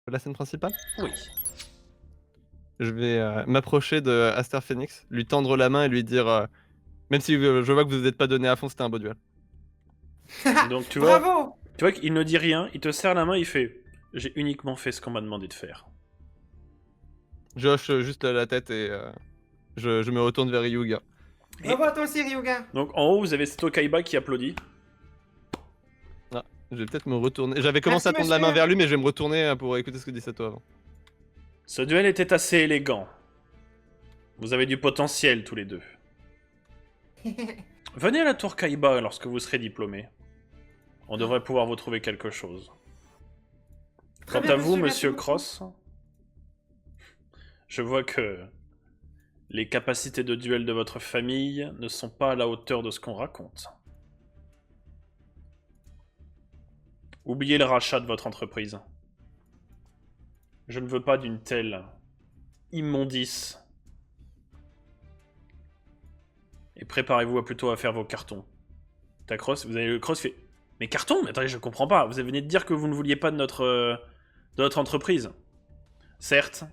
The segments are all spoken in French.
la scène principale? Oui. Je vais, m'approcher de Aster Phoenix, lui tendre la main et lui dire, même si, je vois que vous vous êtes pas donné à fond, c'était un beau duel. Donc Bravo! tu vois qu'il ne dit rien, il te serre la main, il fait « J'ai uniquement fait ce qu'on m'a demandé de faire. Je hoche, juste la tête et je me retourne vers Ryuga. » Bravo à toi aussi, Ryuga! » Donc en haut, vous avez Seto Kaiba qui applaudit. Ah, je vais peut-être me retourner. J'avais commencé Merci, à tendre la main monsieur. vers lui, mais je vais me retourner, pour écouter ce que dit Sato avant. Ce duel était assez élégant. Vous avez du potentiel tous les deux. Venez à la tour Kaiba lorsque vous serez diplômé. On devrait pouvoir vous trouver quelque chose. Très Quant bien, à vous, merci monsieur beaucoup. Cross, je vois que les capacités de duel de votre famille ne sont pas à la hauteur de ce qu'on raconte. Oubliez le rachat de votre entreprise. Je ne veux pas d'une telle immondice. Et préparez-vous plutôt à faire vos cartons. T'as Cross, vous avez le Cross fait. Mais cartons? Mais attendez, je comprends pas. Vous venez de dire que vous ne vouliez pas de notre entreprise. Certes.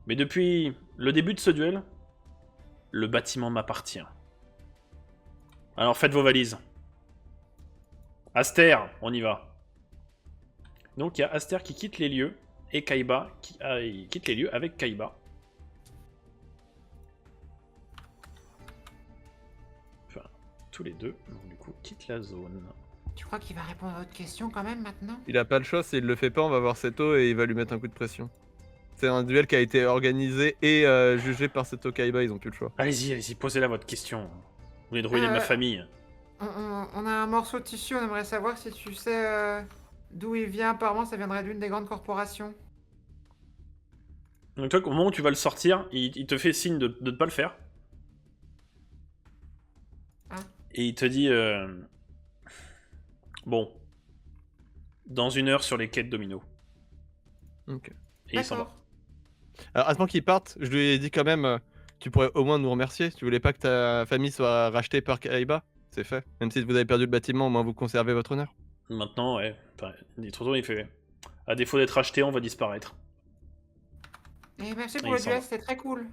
Mais depuis le début de ce duel, le bâtiment m'appartient. Alors faites vos valises. Aster, on y va. Donc il y a Aster qui quitte les lieux et Kaiba qui il quitte les lieux avec Kaiba. Enfin, tous les deux, donc du coup, quittent la zone. Tu crois qu'il va répondre à votre question quand même maintenant? Il a pas le choix, s'il le fait pas, on va voir Seto et il va lui mettre un coup de pression. C'est un duel qui a été organisé et jugé par Seto Kaiba, ils ont plus le choix. Allez-y, allez-y, posez-la votre question. Vous voulez de ruiner ma famille. On a un morceau de tissu, on aimerait savoir si tu sais d'où il vient. Apparemment, ça viendrait d'une des grandes corporations. Donc toi, au moment où tu vas le sortir, il te fait signe de ne pas le faire. Ah. Et il te dit... Bon. Dans 1 heure sur les quais de Domino. Ok. Et il s'en va. D'accord. Alors, avant qu'il parte, je lui ai dit quand même, tu pourrais au moins nous remercier. Si tu voulais pas que ta famille soit rachetée par Kaiba, c'est fait. Même si vous avez perdu le bâtiment, au moins vous conservez votre honneur. Maintenant, ouais. Enfin, il est trop tôt, il fait... À défaut d'être acheté, on va disparaître. Et merci Et pour il le s'en duel, va. c'était très cool.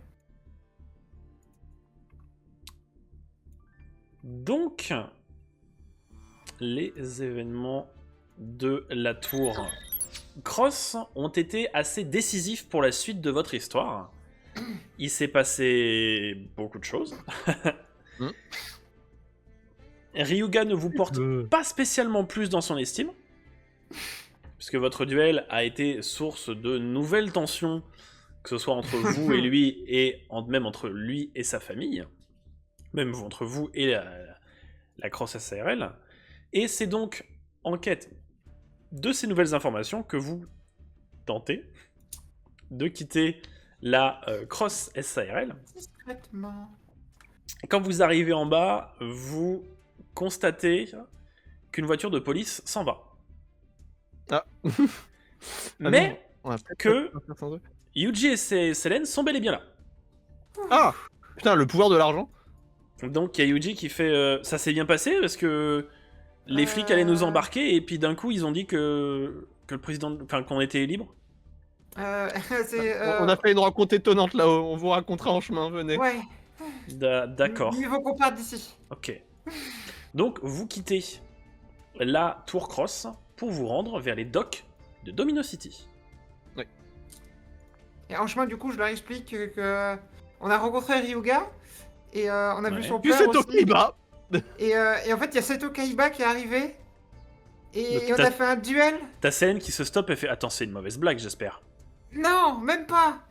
Donc, les événements de la tour Cross ont été assez décisifs pour la suite de votre histoire. Il s'est passé beaucoup de choses. Hmm. Ryuga ne vous porte pas spécialement plus dans son estime, puisque votre duel a été source de nouvelles tensions, que ce soit entre vous et lui, et même entre lui et sa famille, même entre vous et la Cross SARL. Et c'est donc en quête de ces nouvelles informations que vous tentez de quitter la Cross SARL. Discrètement. Quand vous arrivez en bas, vous constatez qu'une voiture de police s'en va. Ah. Mais on va peut-être que pas faire sans eux. Yuji et Selene sont bel et bien là. Ah putain, le pouvoir de l'argent. Donc il y a Yuji qui fait ça s'est bien passé parce que les flics allaient nous embarquer et puis d'un coup ils ont dit que le président, enfin qu'on était libre. C'est... On a fait une rencontre étonnante là-haut, on vous racontera en chemin, venez. Ouais. D'accord. Mieux vaut qu'on parte d'ici. Ok. Donc vous quittez la Tour Cross pour vous rendre vers les docks de Domino City. Et en chemin, du coup, je leur explique que on a rencontré Ryuga et on a vu Ouais. son Puis père Seto aussi. Kaiba. Et en fait, il y a Seto Kaiba qui est arrivé. Et Donc, on a fait un duel. T'as Selene qui se stoppe et fait attends, c'est une mauvaise blague, j'espère. Non, même pas.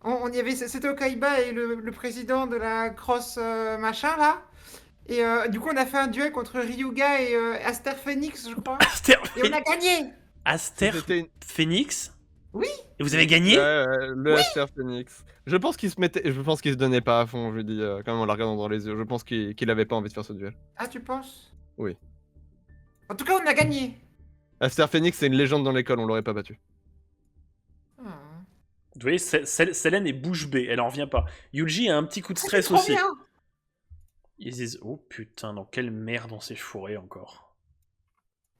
On y avait Seto Kaiba et le président de la Cross machin là. Et du coup, on a fait un duel contre Ryuga et Aster Phoenix, je crois. Aster, Et on a gagné. Aster C'était une- Phoenix. Oui. Et vous avez gagné. le Aster Phoenix. Je pense qu'il se donnait pas à fond, je lui dis, quand même en la regardant dans les yeux. Je pense qu'il avait pas envie de faire ce duel. Ah, tu penses? Oui. En tout cas, on a gagné. Aster Phoenix, c'est une légende dans l'école, on l'aurait pas battu. Hmm. Vous voyez, Selene est bouche bée, elle en revient pas. Yuji a un petit coup de C'est stress trop aussi. bien. Ils se disent oh putain, dans quelle merde on s'est fourré encore.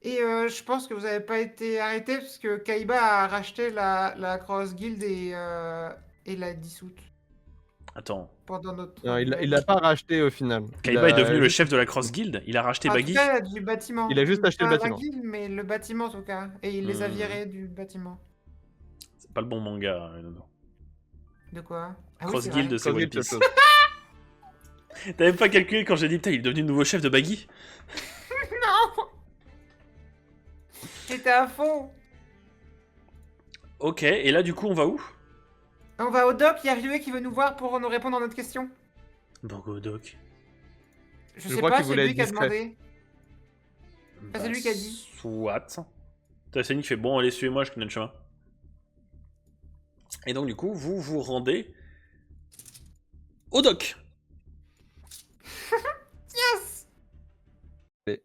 Et je pense que vous avez pas été arrêté parce que Kaiba a racheté la Cross Guild et l'a dissoute Attends, pendant notre Non, il duel. l'a pas racheté au final. Kaiba est devenu le juste chef de la acheté- Cross Guild, il a racheté En tout Baggy. cas, du bâtiment. Il a juste acheté le Pas bâtiment. la guilde, mais le bâtiment en tout cas. Et il les a virés du bâtiment. C'est pas le bon manga, Nono. De quoi? Ah oui, Cross c'est Guild, vrai. c'est One Cross Guild, Piece. c'est autre T'as même pas calculé quand j'ai dit, putain, il est devenu le nouveau chef de Baggy? Non! J'étais à fond. Ok, et là, du coup, on va où? On va au doc, il y a Ryue qui veut nous voir pour nous répondre à notre question. Bango Doc. Je Je sais crois pas, qu'il c'est voulait lui être qui a discret. demandé. Ah, c'est lui qui a dit. Soit. Tassani qui fait bon, allez, suivez-moi, je connais le chemin. Et donc, du coup, vous vous rendez au doc. Yes! Et-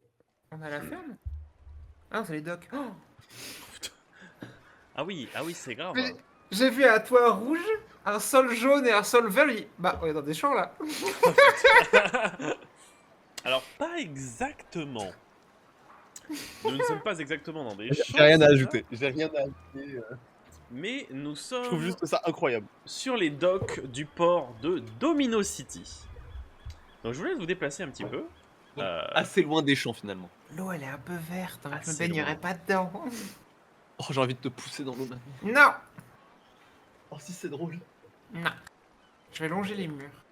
On a la ferme? Ah non, c'est les docs. Oh, Ah oui, c'est grave. mais j'ai vu un toit rouge, un sol jaune et un sol vert. J'ai dit, bah, on est dans des champs là. Alors, pas exactement. Nous ne sommes pas exactement dans des champs. J'ai rien à c'est ajouter. J'ai rien à ajouter. ça, mais nous Je sommes trouve juste ça incroyable. sur les docks du port de Domino City. Donc, je voulais vous déplacer un petit peu. Assez loin des champs finalement. L'eau, elle est un peu verte. Hein. Je me Assez baignerai loin. pas dedans. Oh, j'ai envie de te pousser dans l'eau maintenant. Non! Oh, si c'est drôle. Non. Je vais longer les murs.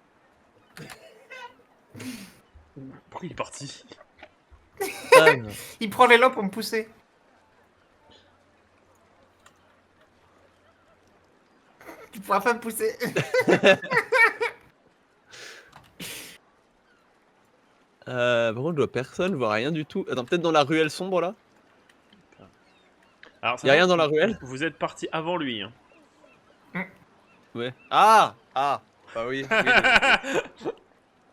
Pourquoi il est parti? Ah, non. Il prend l'élan pour me pousser. Tu pourras pas me pousser. Par contre, je vois personne, je vois rien du tout. Attends, peut-être dans la ruelle sombre là? Alors, ça Y a va, rien dans la ruelle? Vous êtes parti avant lui. Hein. Ouais. Ah! Bah oui.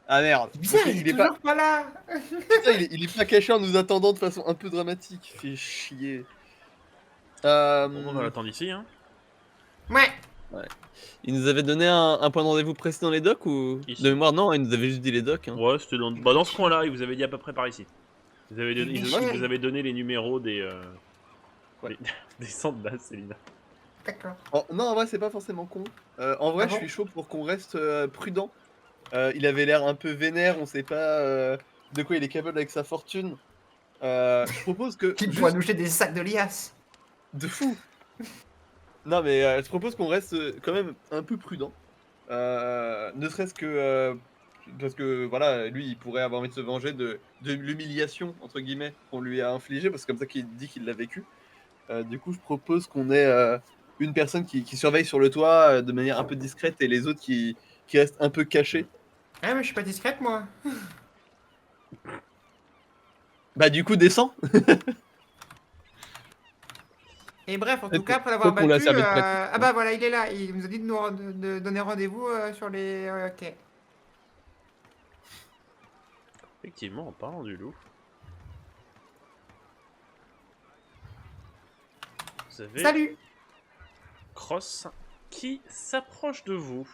Ah merde. Bizarre, il est pas... toujours pas là. Putain, il est pas caché en nous attendant de façon un peu dramatique. Fait chier. On va l'attendre ici. Hein. Ouais. Il nous avait donné un point de rendez-vous précis dans les docks ou... Ici. De mémoire, non, il nous avait juste dit les docks. Hein. Ouais, c'était dans ce coin-là, il vous avait dit à peu près par ici. Vous avez donné, Mais il Michel. vous avait donné les numéros des, Ouais. des centres d'As, Célina. D'accord. Non, en vrai, c'est pas forcément con. En vrai, Ah bon je suis chaud pour qu'on reste prudent. Il avait l'air un peu vénère, on sait pas de quoi il est capable avec sa fortune. Je propose que... Qui juste- pourra nous jeter des sacs de liasses. De fou. Non, mais je propose qu'on reste quand même un peu prudent. Ne serait-ce que... parce que, voilà, lui, il pourrait avoir envie de se venger de l'humiliation, entre guillemets, qu'on lui a infligée, parce que c'est comme ça qu'il dit qu'il l'a vécu. Du coup, je propose qu'on ait une personne qui surveille sur le toit de manière un peu discrète et les autres qui restent un peu cachés. Ah, mais je suis pas discrète, moi. Bah, du coup, descends. Et bref, en tout Peut-être cas, après qu'on l'avoir l'a battu... servi de prétexte. Ah bah voilà, il est là. Il nous a dit de donner rendez-vous sur les... ok. Effectivement, en parlant du loup. Vous avez Salut. Cross qui s'approche de vous.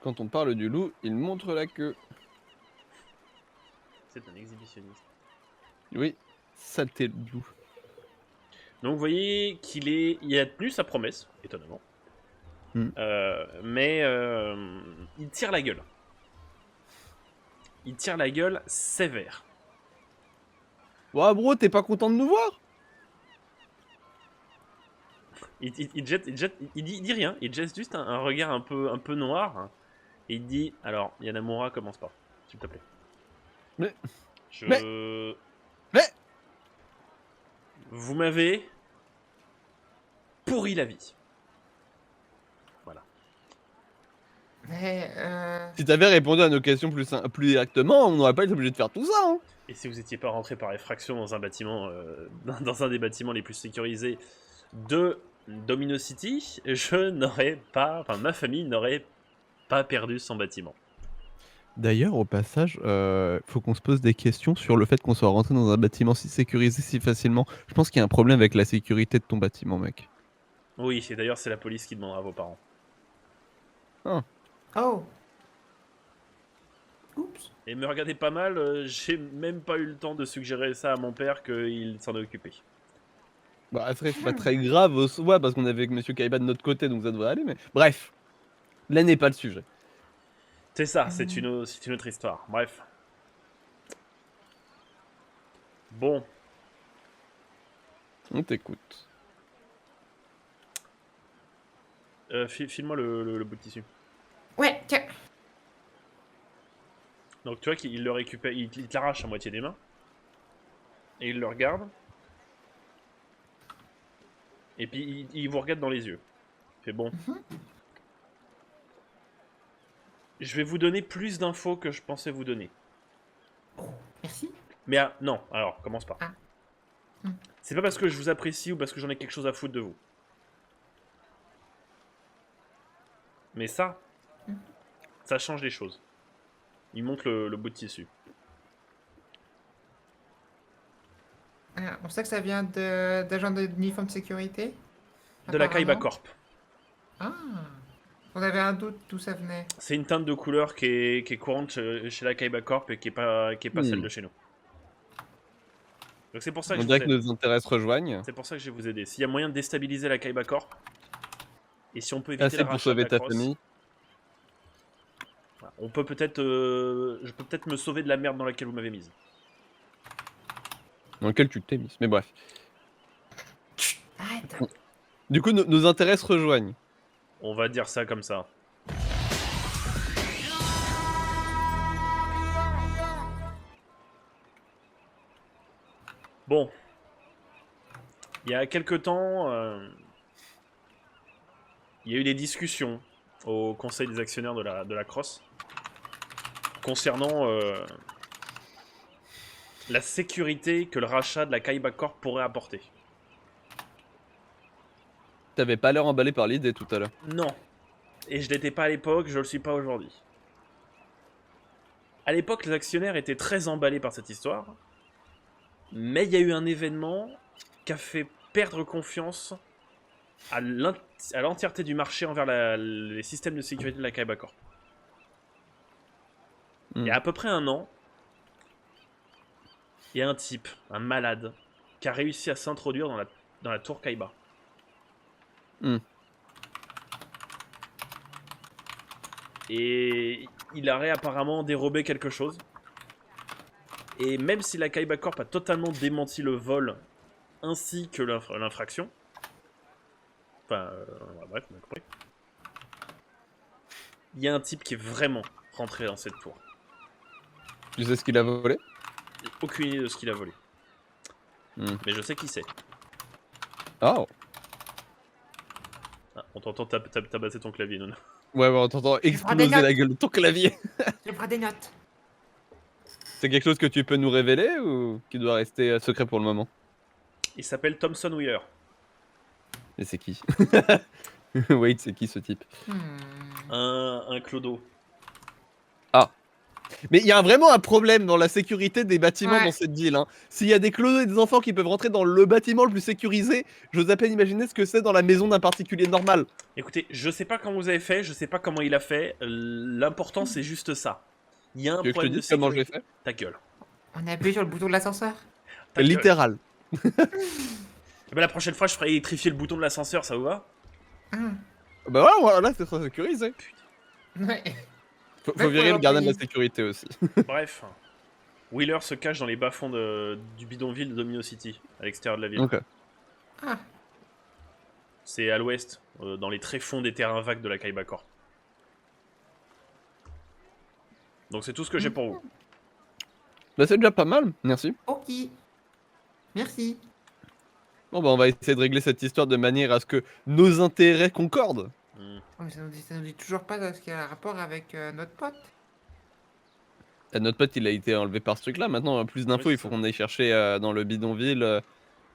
Quand on parle du loup, il montre la queue. C'est un exhibitionniste. Oui, saleté de loup. Donc vous voyez il a tenu sa promesse, étonnamment. Mais il tire la gueule. Il tire la gueule sévère. Ouais, bro, t'es pas content de nous voir? Il dit rien, il jette juste un regard un peu noir. Hein, et il dit, alors, Yanamura, commence pas, s'il te plaît. Mais... Vous m'avez pourri la vie. Voilà. Mais... Si t'avais répondu à nos questions plus directement, on n'aurait pas été obligé de faire tout ça. Hein. Et si vous n'étiez pas rentré par effraction dans un bâtiment, dans un des bâtiments les plus sécurisés de Domino City, ma famille n'aurait pas perdu son bâtiment. D'ailleurs, au passage, faut qu'on se pose des questions sur le fait qu'on soit rentré dans un bâtiment si sécurisé si facilement. Je pense qu'il y a un problème avec la sécurité de ton bâtiment, mec. Oui, et d'ailleurs, c'est la police qui demandera à vos parents. Oh. Oups. Et me regardez pas mal, j'ai même pas eu le temps de suggérer ça à mon père qu'il s'en est occupé. Bah, après, c'est pas très grave au soi, parce qu'on avait avec Monsieur Kaiba de notre côté, donc ça devrait aller, mais bref. Là n'est pas le sujet. C'est ça, c'est une autre histoire. Bref. Bon, On t'écoute. file-moi le bout de tissu. Ouais, tiens. Donc tu vois qu'il le récupère, il te l'arrache à moitié des mains. Et il le regarde. Et puis il vous regarde dans les yeux. Il fait bon. Je vais vous donner plus d'infos que je pensais vous donner. Merci. Mais non, alors, commence pas. Ah. C'est pas parce que je vous apprécie ou parce que j'en ai quelque chose à foutre de vous. Mais ça change les choses. Il montre le bout de tissu. Ah, on sait que ça vient d'agents d'uniforme de sécurité. De la Kaiba apparemment. Corp. Ah. On avait un doute d'où ça venait. C'est une teinte de couleur qui est courante chez la Kaiba Corp et qui est pas celle de chez nous. Donc c'est pour ça que On je dirait vous que aide. nos intérêts se rejoignent. C'est pour ça que je vais vous aider. S'il y a moyen de déstabiliser la Kaiba Corp, et si on peut éviter Assez le pour rachat de sauver la ta crosse, famille. on peut peut-être, je peux peut-être me sauver de la merde dans laquelle vous m'avez mise. Dans lequel tu t'es mis. Mais bref. Arrête. Du coup, nos intérêts se rejoignent. On va dire ça comme ça. Bon. Il y a quelque temps, il y a eu des discussions au conseil des actionnaires de la Crosse concernant la sécurité que le rachat de la Kaiba Corp pourrait apporter. T'avais pas l'air emballé par l'idée tout à l'heure. Non. Et je l'étais pas à l'époque, je le suis pas aujourd'hui. À l'époque, les actionnaires étaient très emballés par cette histoire, mais il y a eu un événement qui a fait perdre confiance à l'entièreté du marché envers les systèmes de sécurité de la Kaiba Corp. Il y a à peu près un an, il y a un type, un malade, qui a réussi à s'introduire dans la tour Kaiba. Et il aurait apparemment dérobé quelque chose. Et même si la Kaiba Corp a totalement démenti le vol ainsi que l'infraction, enfin, bref, on a compris. Il y a un type qui est vraiment rentré dans cette tour. Tu sais ce qu'il a volé? J'ai aucune idée de ce qu'il a volé. Mais je sais qui c'est. Oh. Ah, on t'entend tabasser ton clavier, non? Ouais, on t'entend exploser la gueule de ton clavier. Je prends des notes. C'est quelque chose que tu peux nous révéler ou qui doit rester secret pour le moment? Il s'appelle Thomson Wheeler. Et c'est qui? Wait, c'est qui ce type? Un clodo. Mais il y a vraiment un problème dans la sécurité des bâtiments Ouais. dans cette ville. Hein. S'il y a des clodos et des enfants qui peuvent rentrer dans le bâtiment le plus sécurisé, j'ose à peine imaginer ce que c'est dans la maison d'un particulier normal. Écoutez, je sais pas comment vous avez fait, je sais pas comment il a fait. L'important, c'est juste ça. Il y a un Tu veux que je te problème de dise comment sécurité. j'ai fait? Ta gueule. On a appuyé sur le bouton de l'ascenseur. Ta gueule. Littéral. Eh ben, la prochaine fois, je ferai électrifier le bouton de l'ascenseur, ça vous va? Bah ouais, voilà, c'est très sécurisé. Ouais. Faut Ouais, virer faut le gardien de la l'employer. sécurité aussi. Bref. Wheeler se cache dans les bas-fonds du bidonville de Domino City, à l'extérieur de la ville. Ok. Ah. C'est à l'ouest, dans les tréfonds des terrains vagues de la Kaiba Corp. Donc c'est tout ce que j'ai pour vous. Bah c'est déjà pas mal, merci. Ok. Merci. Bon bah on va essayer de régler cette histoire de manière à ce que nos intérêts concordent. Oh, mais ça nous dit toujours pas ce qu'il y a un rapport avec notre pote. Notre pote il a été enlevé par ce truc là, maintenant plus d'infos Oui, il faut c'est qu'on aille chercher dans le bidonville,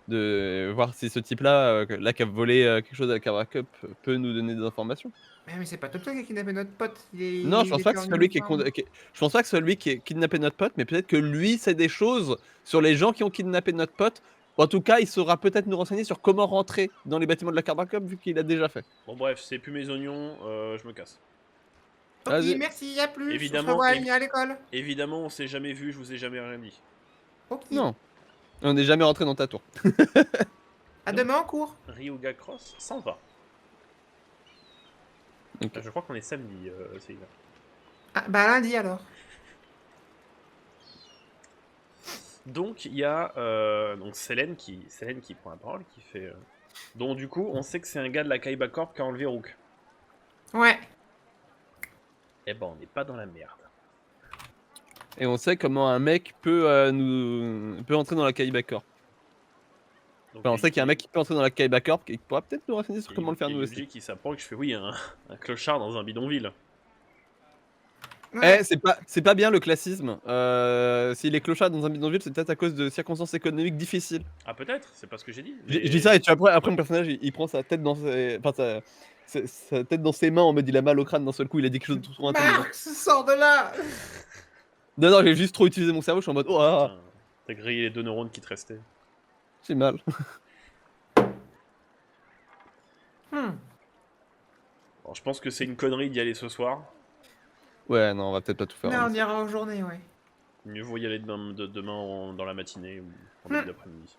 de voir si ce type là, là qui a volé quelque chose à la Kaiba Cup peut nous donner des informations. Mais c'est pas Tom qui a kidnappé notre pote. Non, je pense pas que ce soit lui qui est je pense pas que ce soit lui qui ait kidnappé notre pote, mais peut-être que lui sait des choses sur les gens qui ont kidnappé notre pote. En tout cas, il saura peut-être nous renseigner sur comment rentrer dans les bâtiments de la Kaiba Cup vu qu'il a déjà fait. Bon bref, c'est plus mes oignons, je me casse. Ok, Vas-y. merci, à plus. Évidemment, On se revoit à l'école. Évidemment, on s'est jamais vu, je vous ai jamais rien dit. Ok. Non. On n'est jamais rentré dans ta tour. À demain en cours. Ryuga Cross s'en va. Ok. Je crois qu'on est samedi, Céline. Ah, bah lundi alors. Donc il y a donc Selene qui prend la parole, qui fait. Donc du coup, on sait que c'est un gars de la Kaiba Corp qui a enlevé Rook. Ouais. Eh ben, on n'est pas dans la merde. Et on sait comment un mec peut peut entrer dans la Kaiba Corp. Donc, Enfin, on sait qu'il y a un mec qui peut entrer dans la Kaiba Corp et qui pourra peut-être nous renseigner sur comment le faire nous aussi. qui s'approche, je fais oui, un clochard dans un bidonville. Ouais. Eh, c'est pas bien le classisme. S'il est clochard dans un bidonville, c'est peut-être à cause de circonstances économiques difficiles. Ah peut-être, c'est pas ce que j'ai dit. Je dis ça et tu vois, après mon personnage, il prend sa tête dans ses... Enfin, sa tête dans ses mains en mode il a mal au crâne d'un seul coup, il a dit quelque chose de trop intelligent. Marx, sors de là. Non, j'ai juste trop utilisé mon cerveau, je suis en mode oh ah, Putain, t'as grillé les 2 neurones qui te restaient. j'ai mal. Alors, je pense que c'est une connerie d'y aller ce soir. Ouais, non, on va peut-être pas tout faire. Non, hein. on ira en journée, ouais. Mieux vaut y aller demain dans la matinée ou en début d'après-midi.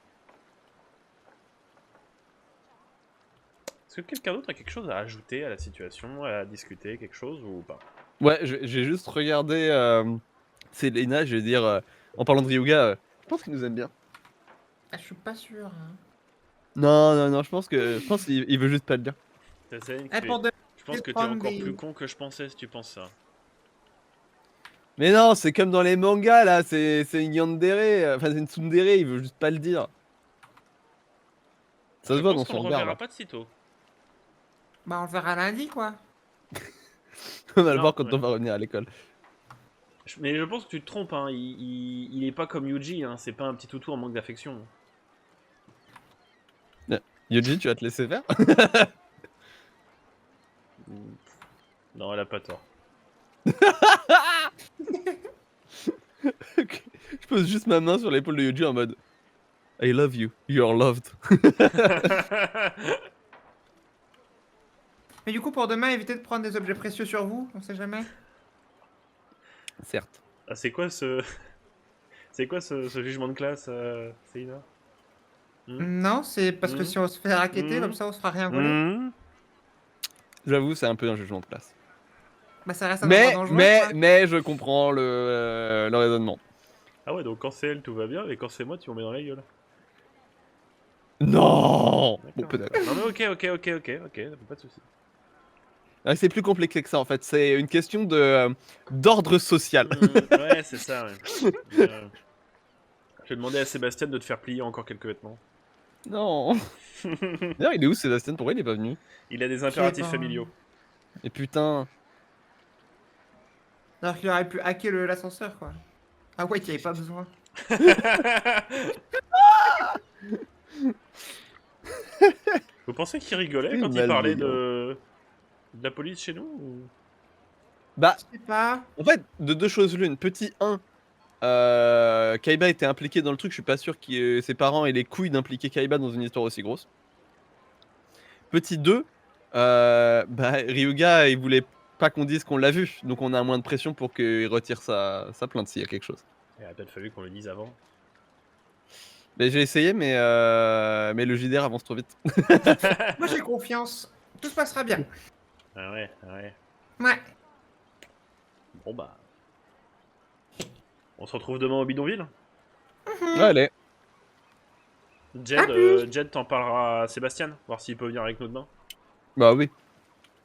Est-ce que quelqu'un d'autre a quelque chose à ajouter à la situation, à discuter, quelque chose ou pas? Ouais, j'ai juste regardé Selena, je vais dire, en parlant de Ryuga, je pense qu'il nous aime bien. Ah, je suis pas sûr. Hein. Non, je pense qu'il il veut juste pas le dire. T'as Céline qui Eh, fait, pour de- je pense que t'es prendre encore des- plus con que je pensais si tu penses ça. Mais non, c'est comme dans les mangas là, c'est une yandere, enfin c'est une tsundere, il veut juste pas le dire. Ça se Je voit pense dans qu'on son le regard reverra là. pas de sitôt. Bah, on le verra lundi, quoi. On va le Non, voir quand ouais. on va revenir à l'école. Mais je pense que tu te trompes, hein. Il est pas comme Yuji, hein. C'est pas un petit toutou en manque d'affection. Yuji, tu vas te laisser faire? Non, elle a pas tort. Ok. Je pose juste ma main sur l'épaule de Yuji en mode I love you, you're loved. Mais du coup, pour demain, évitez de prendre des objets précieux sur vous, on sait jamais. Certes. Ah, c'est quoi ce. C'est quoi ce jugement de classe, Céline? Non, c'est parce que si on se fait racketter, comme ça, on se fera rien voler. J'avoue, c'est un peu un jugement de classe. Bah, ça reste un endroit dangereux, quoi. Mais je comprends le raisonnement. Ah ouais, donc quand c'est elle, tout va bien, et quand c'est moi, tu m'en mets dans la gueule. Non. Bon, D'accord. peut-être. Non mais ok, pas de soucis. Ah, c'est plus compliqué que ça en fait. C'est une question de d'ordre social. Ouais, c'est ça, ouais. Je vais demander à Sébastien de te faire plier encore quelques vêtements. Non. D'ailleurs, il est où Sébastien? Pourquoi il est pas venu? Il a des impératifs pas- familiaux. Et putain. Alors qu'il aurait pu hacker l'ascenseur, quoi. Ah ouais, il n'y avait pas besoin. Vous pensez qu'il rigolait C'est quand il parlait malveillant. de la police chez nous ou... Bah, Je sais pas. en fait, de deux choses l'une. Petit 1, Kaiba était impliqué dans le truc. Je suis pas sûr que ses parents aient les couilles d'impliquer Kaiba dans une histoire aussi grosse. Petit 2, bah, Ryuga, il voulait pas qu'on dise qu'on l'a vu. Donc on a moins de pression pour qu'il retire sa plainte s'il y a quelque chose. Il aurait peut-être fallu qu'on le dise avant. Mais j'ai essayé, mais le JDR avance trop vite. Moi, j'ai confiance. Tout se passera bien. Ah ouais, ah ouais. Ouais. Bon bah... On se retrouve demain au bidonville. Ouais, allez. Jed t'en parlera à Sébastien, voir s'il peut venir avec nous demain. Bah oui.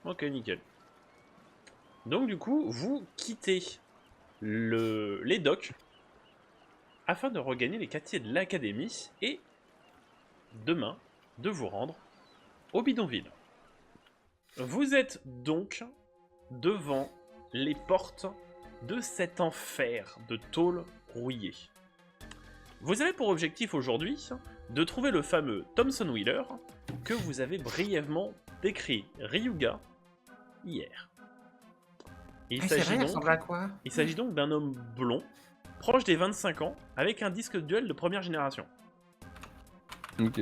Ok, nickel. Donc du coup, vous quittez les docks afin de regagner les quartiers de l'académie et demain de vous rendre au bidonville. Vous êtes donc devant les portes de cet enfer de tôle rouillée. Vous avez pour objectif aujourd'hui de trouver le fameux Thomson Wheeler que vous avez brièvement décrit Ryuga hier. Il Ah, c'est vrai, s'agit il donc, ressemble à quoi? d'un homme blond, proche des 25 ans, avec un disque de duel de première génération. Ok.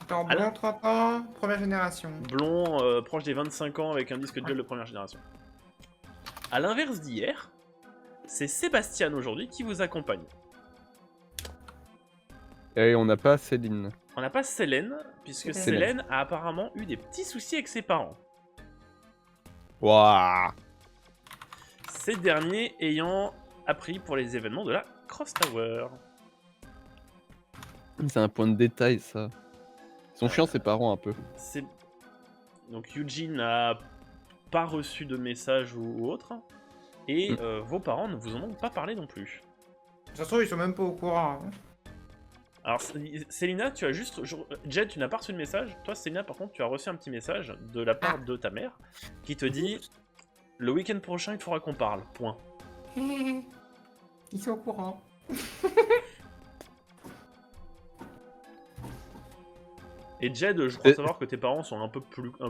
Attends, Alors- bon, 30 ans, première génération. Blond, proche des 25 ans, avec un disque de duel de première génération. À l'inverse d'hier, c'est Sébastien aujourd'hui qui vous accompagne. Et on n'a pas Céline. On n'a pas Célène, puisque Célène. Célène a apparemment eu des petits soucis avec ses parents. Waouh. Ces derniers ayant appris pour les événements de la Cross Tower. C'est un point de détail, ça. Ils sont chiants, ses parents, un peu. Donc Eugene n'a pas reçu de message ou autre, et vos parents ne vous en ont pas parlé non plus. De toute façon, ils sont même pas au courant. hein. Alors Célina, tu as juste... Jed, tu n'as pas reçu de message. Toi, Célina, par contre, tu as reçu un petit message de la part de ta mère, qui te dit... Le week-end prochain, il faudra qu'on parle. Point. Ils sont au courant. Et Jed, je crois savoir que tes parents sont un peu cool, un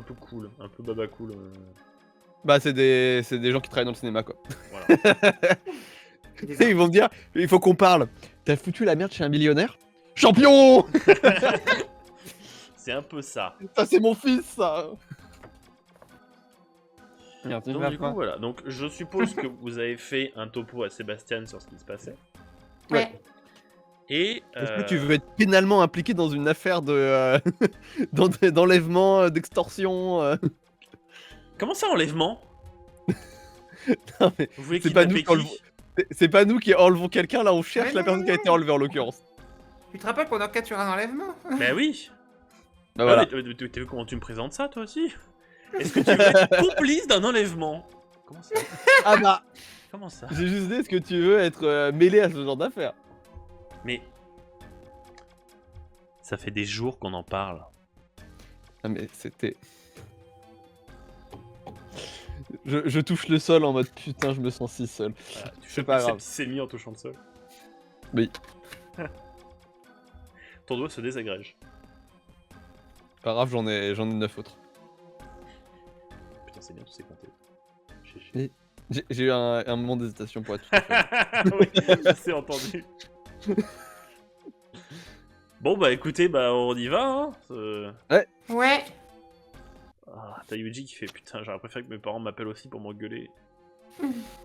peu baba cool. Bah, c'est des gens qui travaillent dans le cinéma, quoi. Voilà. Des Tu sais, ils vont me dire, il faut qu'on parle. T'as foutu la merde chez un millionnaire? Champion! C'est un peu ça. Ça, c'est mon fils, ça! Merde, tu Donc vas du pas. coup, voilà. Donc je suppose que vous avez fait un topo à Sébastien sur ce qui se passait. Ouais. Et Est-ce que tu veux être pénalement impliqué dans une affaire de d'enlèvement, d'extorsion comment ça, enlèvement? Non, mais Vous voulez c'est pas nous kidnapper qui enlevons. qui? C'est pas nous qui enlevons quelqu'un, là on cherche Mais la non, personne qui a été enlevée en l'occurrence. Tu te rappelles qu'on a capturé un enlèvement? Bah oui. Bah Ah, voilà. mais t'as vu comment tu me présentes ça, toi aussi? Est-ce que tu veux être complice d'un enlèvement? Comment ça? Ah bah, Comment ça? j'ai juste dit, est-ce que tu veux être mêlé à ce genre d'affaires? Mais... Ça fait des jours qu'on en parle. Ah mais c'était... Je touche le sol en mode putain, je me sens si seul. Voilà, tu C'est fais pas pas grave. c'est mis en touchant le sol. Oui. Ton doigt se désagrège. Pas grave, j'en ai 9 autres. Putain, c'est bien, tu sais compter. Et- J'ai eu un moment d'hésitation pour être tout à fait. Oui, je sais, entendu. Bon, bah écoutez, bah on y va, hein. Ouais. Ah, t'as Yuji qui fait putain, j'aurais préféré que mes parents m'appellent aussi pour m'engueuler.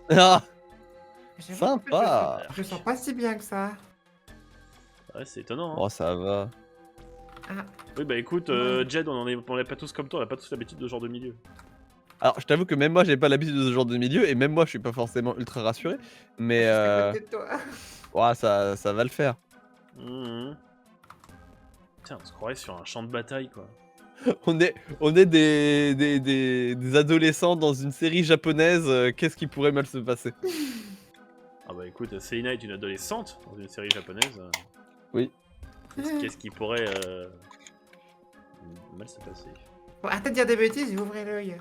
Ah, J'avoue qu'en fait, sympa. je sens pas si bien que ça. Ouais, c'est étonnant, hein. Oh, ça va. Oui, bah écoute, Ouais. Jed, on est pas tous comme toi, on a pas tous l'habitude de ce genre de milieu. Alors, je t'avoue que même moi, j'ai pas l'habitude de ce genre de milieu, et même moi, je suis pas forcément ultra rassuré. Mais Juste à côté de toi. ouais, ça va le faire. Mhm. Putain, on se croirait sur un champ de bataille, quoi. On est des adolescents dans une série japonaise. Qu'est-ce qui pourrait mal se passer? Ah bah écoute, Selina est une adolescente dans une série japonaise. Oui. Qu'est-ce qui pourrait mal se passer? Bon, arrêtez de dire des bêtises et ouvrez l'œil.